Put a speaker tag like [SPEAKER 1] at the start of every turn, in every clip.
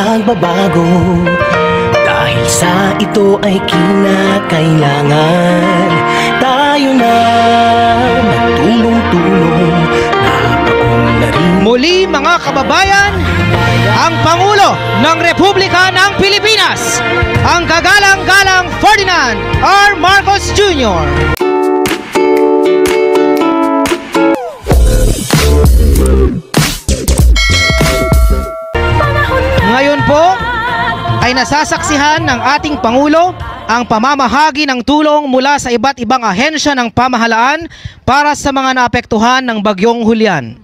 [SPEAKER 1] pagbabago. Dahil sa ito ay kinakailangan tayo na magtulong-tulong, napaunlarin.
[SPEAKER 2] Muli mga kababayan, ang Pangulo ng Republika ng Pilipinas, ang kagalang-galang Ferdinand R. Marcos Jr. Ngayon po ay nasasaksihan ng ating Pangulo ang pamamahagi ng tulong mula sa iba't ibang ahensya ng pamahalaan para sa mga naapektuhan ng Bagyong Julian.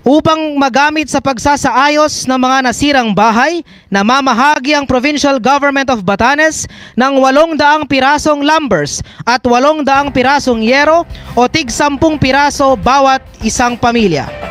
[SPEAKER 2] Upang magamit sa pagsasaayos ng mga nasirang bahay, namamahagi ang Provincial Government of Batanes ng 800 pirasong lumbers at 800 pirasong yero o tig 10 piraso bawat isang pamilya.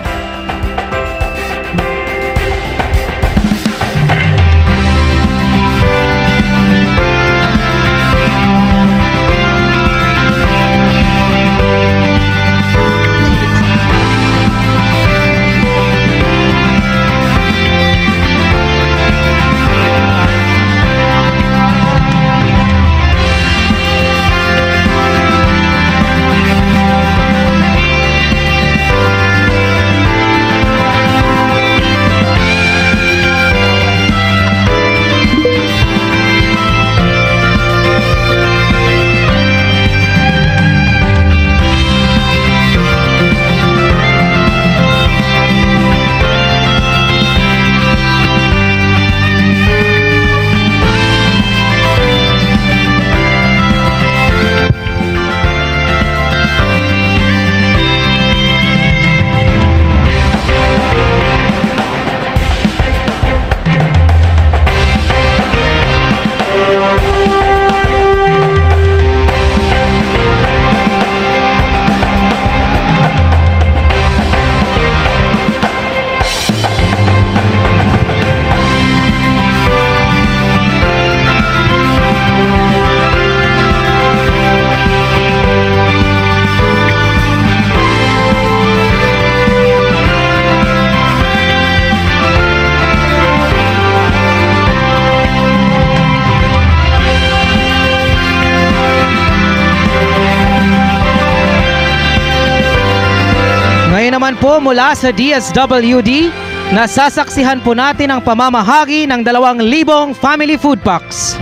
[SPEAKER 2] Naman po mula sa DSWD, nasasaksihan po natin ang pamamahagi ng 2,000 family food packs.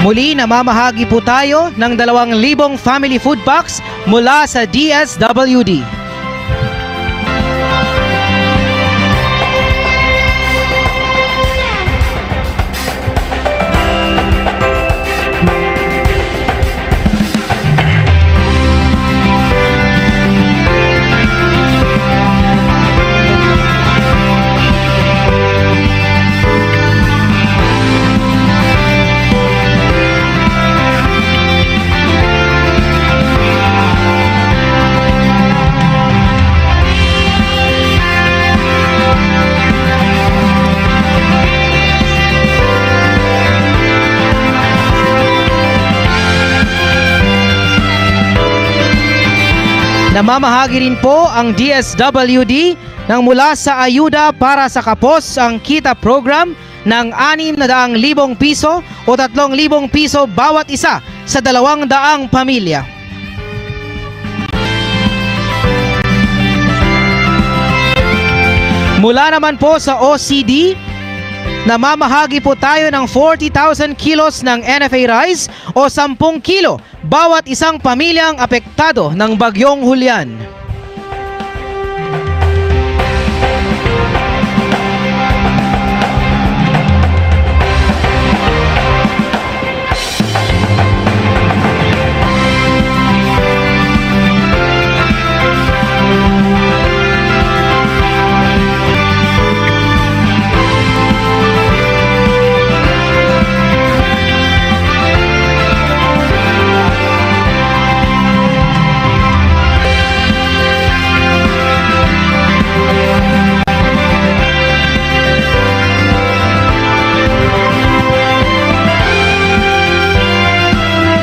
[SPEAKER 2] Muli, namamahagi po tayo ng 2,000 family food packs mula sa DSWD. Namamahagi rin po ang DSWD ng mula sa ayuda para sa kapos ang kita program ng 600,000 piso o 3,000 piso bawat isa sa 200 pamilya. Mula naman po sa OCD, namamahagi po tayo ng 40,000 kilos ng NFA rice o 10 kilo bawat isang pamilyang apektado ng Bagyong Julian.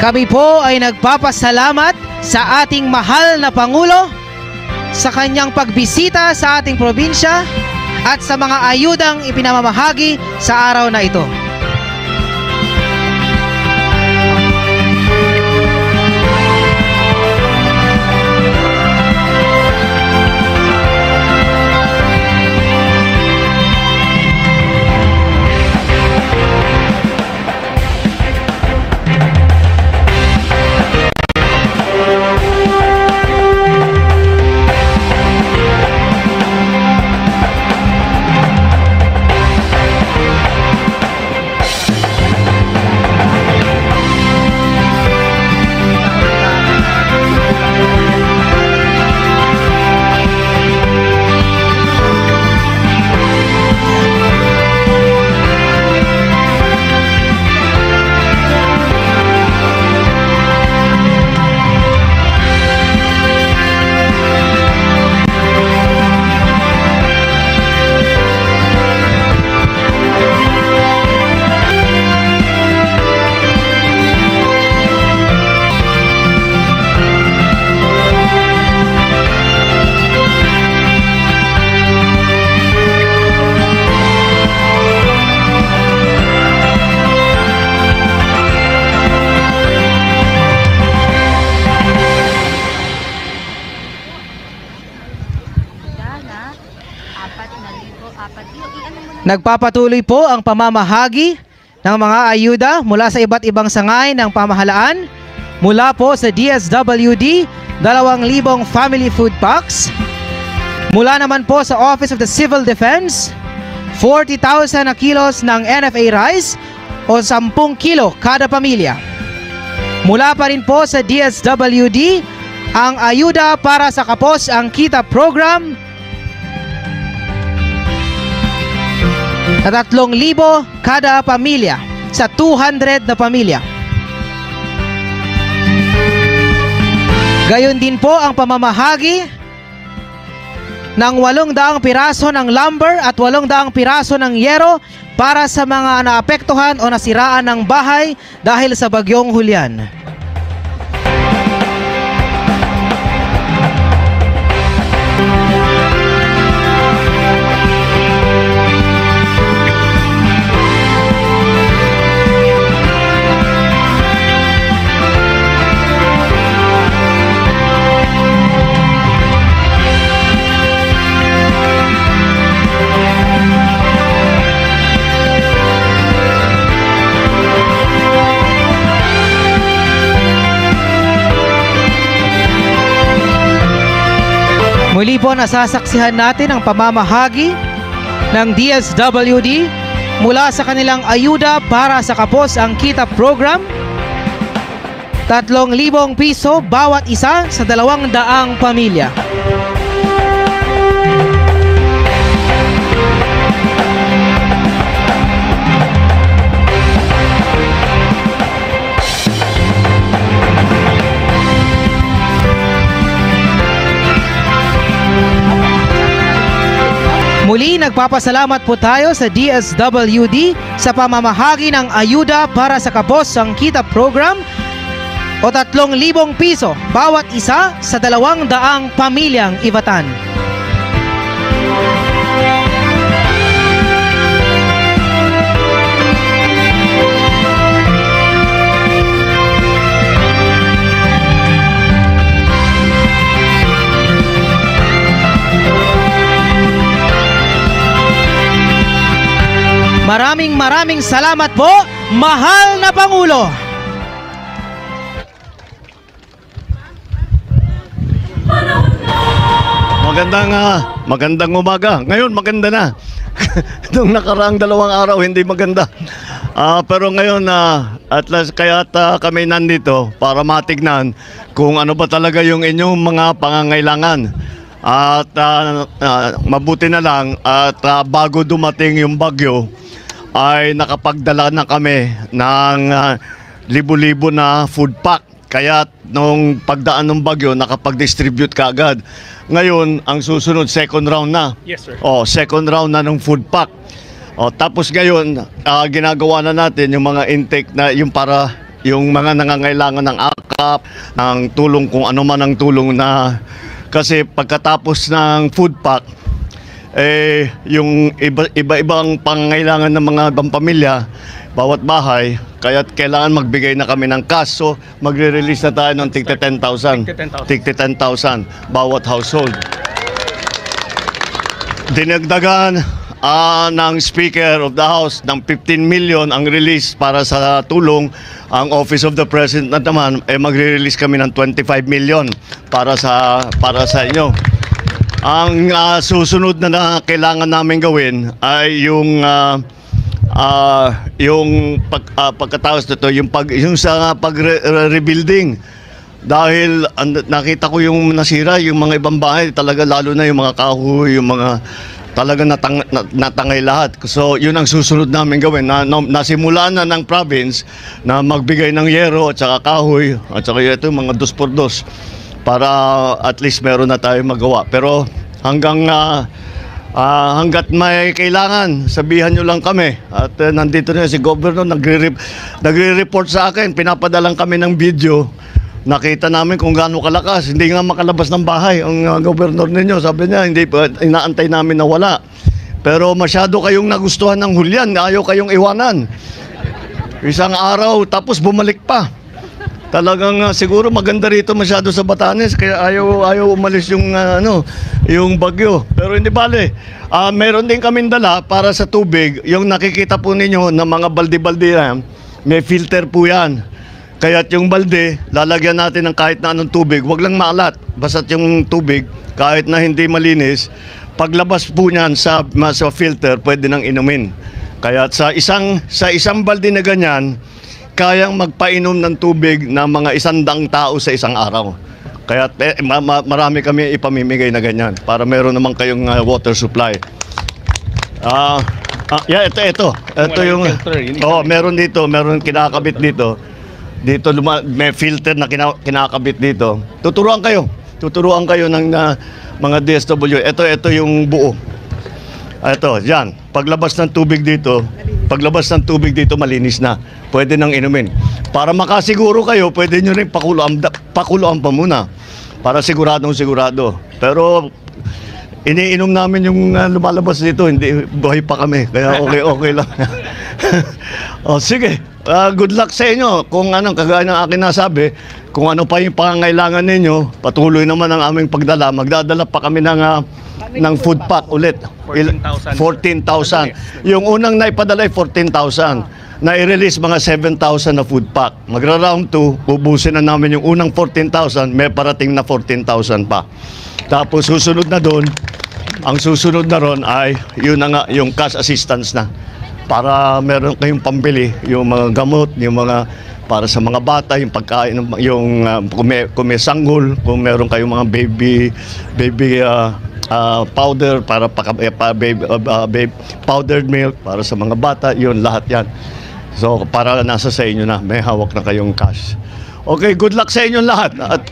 [SPEAKER 2] Kami po ay nagpapasalamat sa ating mahal na Pangulo sa kanyang pagbisita sa ating probinsya at sa mga ayudang ipinamamahagi sa araw na ito. Nagpapatuloy po ang pamamahagi ng mga ayuda mula sa iba't ibang sangay ng pamahalaan. Mula po sa DSWD, 2,000 family food packs. Mula naman po sa Office of the Civil Defense, 40,000 na kilos ng NFA rice o 10 kilo kada pamilya. Mula pa rin po sa DSWD, ang ayuda para sa kapos ang kita program na 3,000 kada pamilya sa 200 na pamilya. Gayon din po ang pamamahagi ng 800 piraso ng lumber at 800 piraso ng yero para sa mga naapektuhan o nasiraan ng bahay dahil sa Bagyong Julian. Muli po nasasaksihan natin ang pamamahagi ng DSWD mula sa kanilang ayuda para sa kapos ang kita program. 3,000 piso bawat isa sa 200 pamilya. Muli, nagpapasalamat po tayo sa DSWD sa pamamahagi ng ayuda para sa kapos ang kita program o 3,000 piso bawat isa sa 200 pamilyang Ivatan. Maraming salamat po, mahal na Pangulo.
[SPEAKER 3] Magandang umaga. Ngayon maganda na. Nung nakaraang 2 araw hindi maganda. Pero ngayon at last kaya kami nandito para matignan kung ano ba talaga yung inyong mga pangangailangan. At mabuti na lang at bago dumating yung bagyo ay nakapagdala na kami ng libo-libo na food pack. Kaya nung pagdaan ng bagyo, nakapag-distribute ka agad. Ngayon, ang susunod, second round na.
[SPEAKER 4] Yes, sir.
[SPEAKER 3] Second round na ng food pack. Tapos ngayon, ginagawa na natin yung mga intake na yung para yung mga nangangailangan ng AKAP, ng tulong kung ano man ang tulong na kasi pagkatapos ng food pack, yung iba-ibang pangangailangan ng mga ibang pamilya, bawat bahay, kaya kailangan magbigay na kami ng cash. So, magre-release na tayo ng tigte 10,000. Tigte 10,000 bawat household. Dinagdagan ng Speaker of the House ng 15 million ang release para sa tulong. Ang Office of the President na naman, magre-release kami ng 25 million para sa inyo. Ang susunod na kailangan namin gawin ay yung pagkatapos nito, yung sa pag-rebuilding. Dahil nakita ko yung nasira, yung mga ibang bahay, talaga lalo na yung mga kahoy, yung mga talaga natangay lahat. So yun ang susunod namin gawin. Nasimulan na ng province na magbigay ng yero at saka kahoy at saka ito mga 2x2 para at least meron na tayo magawa. Pero hanggat may kailangan, sabihan nyo lang kami. At nandito na si Governor, nagre-report sa akin, pinapadalang kami ng video. Nakita namin kung gaano kalakas. Hindi nga makalabas ng bahay ang Governor ninyo. Sabi niya, hindi pa, inaantay namin na wala. Pero masyado kayong nagustuhan ng hulyan, ayaw kayong iwanan. Isang araw, tapos bumalik pa. Talagang siguro maganda rito masyado sa Batanes kaya ayaw umalis yung yung bagyo. Pero hindi bale. Meron din kaming dala para sa tubig. Yung nakikita po ninyo na mga balde-balde yan, may filter po yan. Kaya't yung balde, lalagyan natin ng kahit na anong tubig, wag lang maalat. Basta't yung tubig, kahit na hindi malinis, paglabas po niyan sa filter, pwede nang inumin. Kaya sa isang balde na ganyan, kayang magpainom ng tubig ng mga 100 tao sa isang araw. Kaya marami kami ipamimigay na ganyan para meron naman kayong water supply. Ito yung meron dito, meron kinakabit dito. Dito may filter na kinakabit dito. Tuturuan kayo ng mga DSW. Ito yung buo. Ito, yan. Paglabas ng tubig dito, malinis na. Pwede nang inumin. Para makasiguro kayo, pwede nyo rin pakuluan pa muna. Para sigurado. Pero iniinom namin yung lumalabas dito, hindi buhay pa kami. Kaya okay lang. Sige. Good luck sa inyo. Kung kagaya ng akin nasabi, kung ano pa yung pangangailangan ninyo, patuloy naman ang aming pagdala. Magdadala pa kami ng food pack ulit. 14,000. Yung unang naipadala ay 14,000. Na-release mga 7,000 na food pack. Magra-round 2, ubusin na namin yung unang 14,000, may parating na 14,000 pa. Tapos susunod na doon, ang susunod na ron ay yun na nga, yung cash assistance na. Para meron kayong pambili, yung mga gamot, yung mga para sa mga bata, yung pagkain, yung kung may sanggol, kung meron kayong mga baby powder para powdered milk para sa mga bata, yun lahat yan. So para nasa sa inyo na, may hawak na kayong cash. Okay, good luck sa inyong lahat at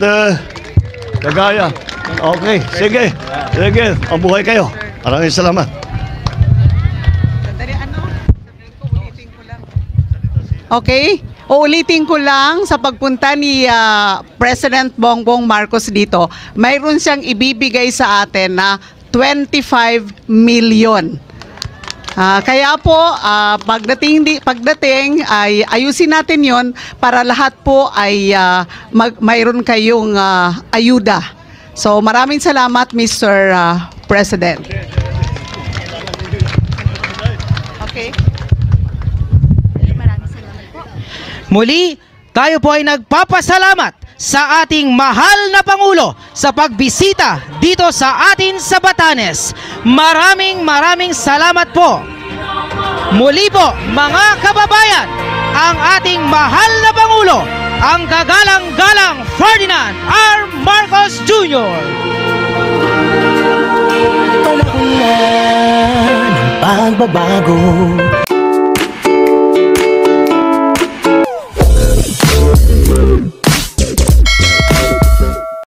[SPEAKER 3] kagaya. Okay, sige, mabuhay kayo. Maraming salamat.
[SPEAKER 5] Okay,
[SPEAKER 4] uulitin ko lang sa pagpunta ni President Bongbong Marcos dito, mayroon siyang ibibigay sa atin na 25 million. Kaya po, pagdating ay ayusin natin yon para lahat po ay mayroon kayong ayuda. So maraming salamat, Mr. President. Okay.
[SPEAKER 2] Muli, tayo po ay nagpapasalamat sa ating mahal na Pangulo sa pagbisita dito sa atin sa Batanes. Maraming salamat po. Muli po, mga kababayan, ang ating mahal na Pangulo, ang kagalang-galang Ferdinand R. Marcos Jr.
[SPEAKER 1] Panahon na ng pagbabago,